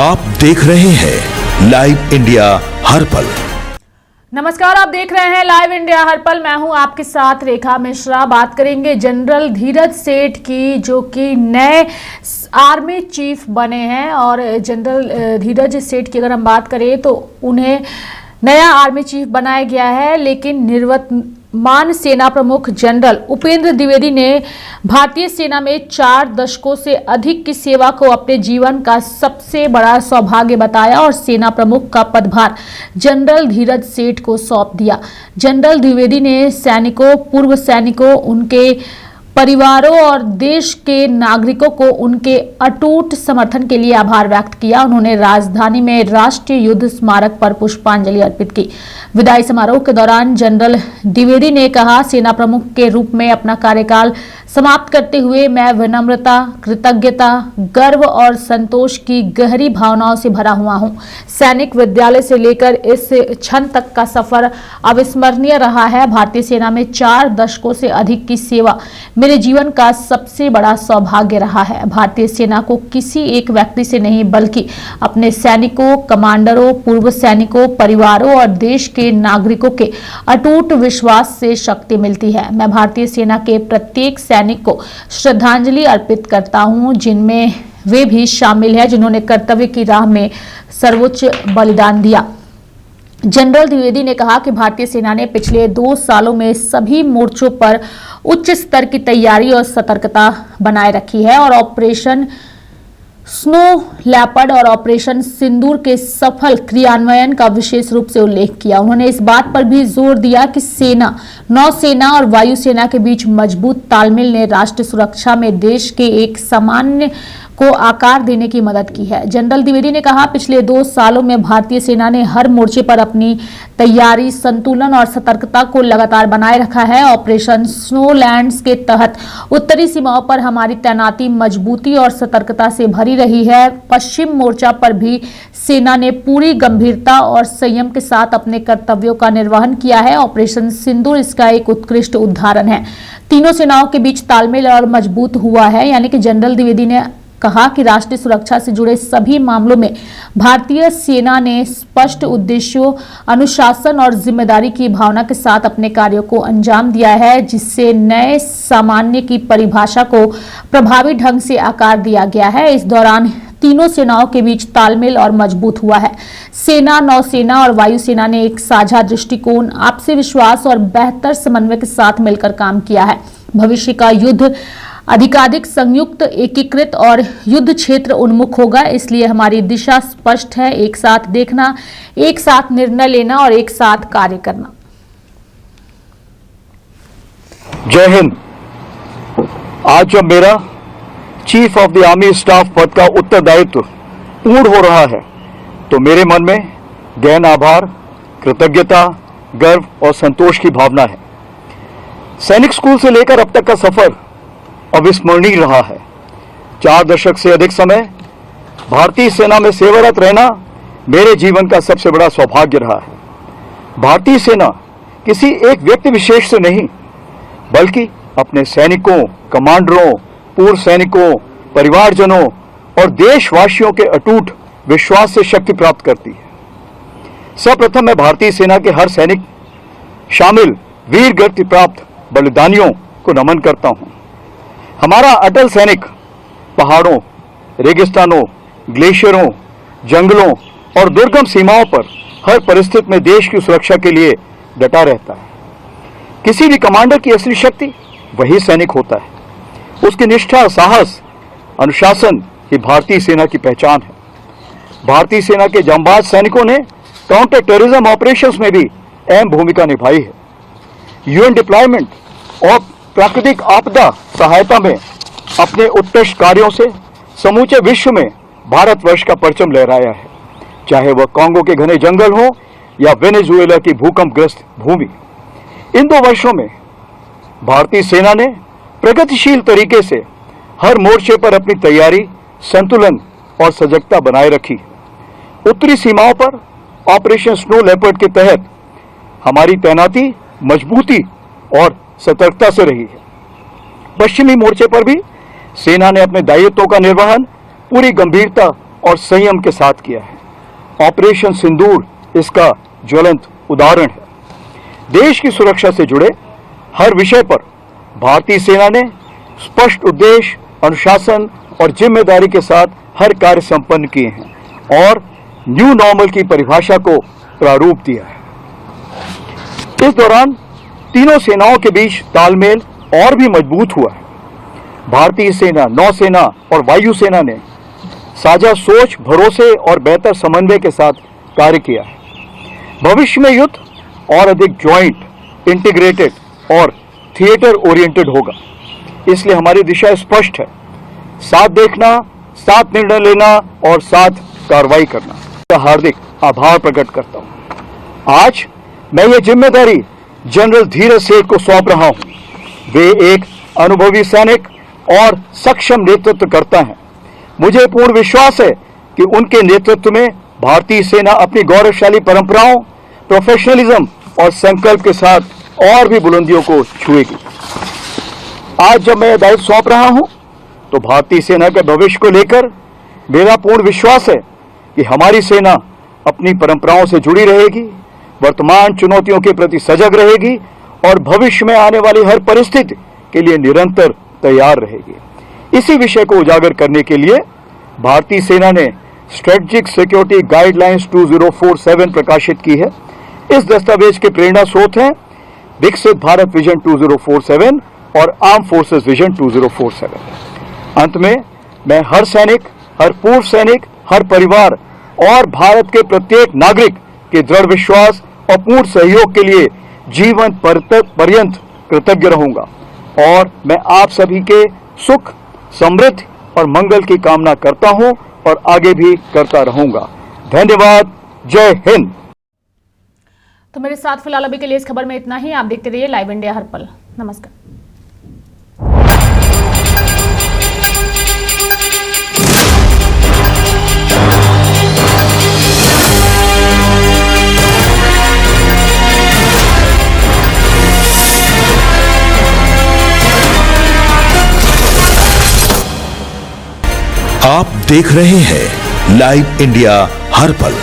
आप देख रहे हैं लाइव इंडिया हर पल। नमस्कार, आप देख रहे हैं लाइव इंडिया हर पल। मैं हूं आपके साथ रेखा मिश्रा। बात करेंगे जनरल धीरज सेठ की, जो कि नए आर्मी चीफ बने हैं। और जनरल धीरज सेठ की अगर हम बात करें तो उन्हें नया आर्मी चीफ बनाया गया है, लेकिन निवर्तमान सेना प्रमुख जनरल उपेंद्र द्विवेदी ने भारतीय सेना में 4 दशकों से अधिक की सेवा को अपने जीवन का सबसे बड़ा सौभाग्य बताया और सेना प्रमुख का पदभार जनरल धीरज सेठ को सौंप दिया। जनरल द्विवेदी ने सैनिकों, पूर्व सैनिकों, उनके परिवारों और देश के नागरिकों को उनके अटूट समर्थन के लिए आभार व्यक्त किया। उन्होंने राजधानी में राष्ट्रीय युद्ध स्मारक पर पुष्पांजलि अर्पित की। विदाई समारोह के दौरान जनरल द्विवेदी ने कहा, सेना प्रमुख के रूप में अपना कार्यकाल समाप्त करते हुए मैं विनम्रता, कृतज्ञता, गर्व और संतोष की गहरी भावनाओं से भरा हुआ हूं। सैनिक विद्यालय से लेकर इस क्षण तक का सफर अविस्मरणीय रहा है। भारतीय सेना में 4 दशकों से अधिक की सेवा मेरे जीवन का सबसे बड़ा सौभाग्य रहा है। भारतीय सेना को किसी एक व्यक्ति से नहीं, बल्कि अपने सैनिकों, कमांडरों, पूर्व सैनिकों, परिवारों और देश के नागरिकों के अटूट विश्वास से शक्ति मिलती है। मैं भारतीय सेना के प्रत्येक सैनिक को श्रद्धांजलि अर्पित करता हूं, जिनमें वे भी शामिल हैं जिन्होंने कर्तव्य की राह में सर्वोच्च बलिदान दिया। जनरल द्विवेदी ने कहा कि भारतीय सेना ने पिछले 2 सालों में सभी मोर्चों पर उच्च स्तर की तैयारी और सतर्कता बनाए रखी है और ऑपरेशन स्नो लेपर्ड और ऑपरेशन सिंदूर के सफल क्रियान्वयन का विशेष रूप से उल्लेख किया। उन्होंने इस बात पर भी जोर दिया कि सेना, नौसेना और वायुसेना के बीच मजबूत तालमेल ने राष्ट्र सुरक्षा में देश के एक सामान्य को आकार देने की मदद की है। जनरल द्विवेदी ने कहा, पिछले 2 सालों में भारतीय सेना ने हर मोर्चे पर अपनी तैयारी, संतुलन और सतर्कता को लगातार बनाए रखा है। ऑपरेशन स्नोलैंड्स के तहत उत्तरी सीमाओं पर हमारी तैनाती मजबूती और सतर्कता से भरी रही है। पश्चिम मोर्चा पर भी सेना ने पूरी गंभीरता और संयम के साथ अपने कर्तव्यों का निर्वहन किया है। ऑपरेशन सिंदूर इसका एक उत्कृष्ट उदाहरण है। तीनों सेनाओं के बीच तालमेल और मजबूत हुआ है। यानी कि जनरल द्विवेदी ने कहा कि राष्ट्रीय सुरक्षा से जुड़े सभी मामलों में भारतीय सेना ने स्पष्ट उद्देश्यों, अनुशासन और जिम्मेदारी की भावना के साथ अपने कार्यों को अंजाम दिया है, जिससे नए सामान्य की परिभाषा को प्रभावी ढंग से आकार दिया गया है। इस दौरान तीनों सेनाओं के बीच तालमेल और मजबूत हुआ है। सेना, नौसेना और वायुसेना ने एक साझा दृष्टिकोण, आपसी विश्वास और बेहतर समन्वय के साथ मिलकर काम किया है। भविष्य का युद्ध अधिकाधिक संयुक्त, एकीकृत और युद्ध क्षेत्र उन्मुख होगा। इसलिए हमारी दिशा स्पष्ट है, एक साथ देखना, एक साथ निर्णय लेना और एक साथ कार्य करना। जय हिंद। आज जब मेरा chief of the army staff पद का उत्तरदायित्व पूर्ण हो रहा है, तो मेरे मन में गहन आभार, कृतज्ञता, गर्व और संतोष की भावना है। सैनिक स्कूल से लेकर अब तक का सफर अविस्मरणीय रहा है। 4 दशक से अधिक समय भारतीय सेना में सेवारत रहना मेरे जीवन का सबसे बड़ा सौभाग्य रहा है। भारतीय सेना किसी एक व्यक्ति विशेष से नहीं, बल्कि अपने सैनिकों, कमांडरों, पूर्व सैनिकों, परिवारजनों और देशवासियों के अटूट विश्वास से शक्ति प्राप्त करती है। सर्वप्रथम मैं भारतीय सेना के हर सैनिक शामिल वीर गति प्राप्त बलिदानियों को नमन करता हूं। हमारा अटल सैनिक पहाड़ों, रेगिस्तानों, ग्लेशियरों, जंगलों और दुर्गम सीमाओं पर हर परिस्थिति में देश की सुरक्षा के लिए डटा रहता है। किसी भी कमांडर की असली शक्ति वही सैनिक होता है। उसकी निष्ठा, साहस, अनुशासन ही भारतीय सेना की पहचान है। भारतीय सेना के जांबाज सैनिकों ने काउंटर टेररिज्म ऑपरेशंस में भी अहम भूमिका निभाई है। यूएन डिप्लॉयमेंट और प्राकृतिक आपदा सहायता में अपने उत्कृष्ट कार्यों से समूचे विश्व में भारतवर्ष का परचम लहराया है, चाहे वह कांगो के घने जंगल हो या वेनेजुएला की भूकंपग्रस्त भूमि। इन 2 वर्षों में भारतीय सेना ने प्रगतिशील तरीके से हर मोर्चे पर अपनी तैयारी, संतुलन और सजगता बनाए रखी। उत्तरी सीमाओं पर ऑपरेशन स्नो लेपर्ड के तहत हमारी तैनाती मजबूती और सतर्कता से रही है। पश्चिमी मोर्चे पर भी सेना ने अपने दायित्वों का निर्वहन पूरी गंभीरता और संयम के साथ किया है। ऑपरेशन सिंदूर इसका ज्वलंत उदाहरण है। देश की सुरक्षा से जुड़े हर विषय पर भारतीय सेना ने स्पष्ट उद्देश्य, अनुशासन और जिम्मेदारी के साथ हर कार्य संपन्न किए हैं और न्यू नॉर्मल की परिभाषा को प्रारूप दिया है। इस दौरान तीनों सेनाओं के बीच तालमेल और भी मजबूत हुआ है। भारतीय सेना, नौसेना और वायुसेना ने साझा सोच, भरोसे और बेहतर समन्वय के साथ कार्य किया है। भविष्य में युद्ध और अधिक ज्वाइंट, इंटीग्रेटेड और थिएटर ओरिएंटेड होगा। इसलिए हमारी दिशा स्पष्ट है, साथ देखना, साथ निर्णय लेना और साथ कार्रवाई करना। हार्दिक आभार प्रकट करता हूं। आज मैं ये जिम्मेदारी जनरल धीरज सेठ को सौंप रहा हूं। वे एक अनुभवी सैनिक और सक्षम नेतृत्व करता है। मुझे पूर्ण विश्वास है कि उनके नेतृत्व में भारतीय सेना अपनी गौरवशाली परंपराओं, प्रोफेशनलिज्म और संकल्प के साथ और भी बुलंदियों को छुएगी। आज जब मैं दायित्व सौंप रहा हूं तो भारतीय सेना के भविष्य को लेकर मेरा पूर्ण विश्वास है कि हमारी सेना अपनी परंपराओं से जुड़ी रहेगी, वर्तमान चुनौतियों के प्रति सजग रहेगी और भविष्य में आने वाली हर परिस्थिति के लिए निरंतर तैयार रहेगी। इसी विषय को उजागर करने के लिए भारतीय सेना ने स्ट्रेटेजिक सिक्योरिटी गाइडलाइंस 2047 प्रकाशित की है। इस दस्तावेज के प्रेरणा स्रोत हैं विकसित भारत विजन 2047 और आर्म फोर्सेस विजन 2047। अंत में मैं हर सैनिक, हर पूर्व सैनिक, हर परिवार और भारत के प्रत्येक नागरिक के दृढ़ विश्वास और पूर्ण सहयोग के लिए जीवन पर्यंत कृतज्ञ रहूंगा और मैं आप सभी के सुख, समृद्धि और मंगल की कामना करता हूं और आगे भी करता रहूंगा। धन्यवाद। जय हिंद। तो मेरे साथ फिलहाल अभी के लिए इस खबर में इतना ही। आप देखते रहिए लाइव इंडिया हर पल। नमस्कार। आप देख रहे हैं लाइव इंडिया हर पल।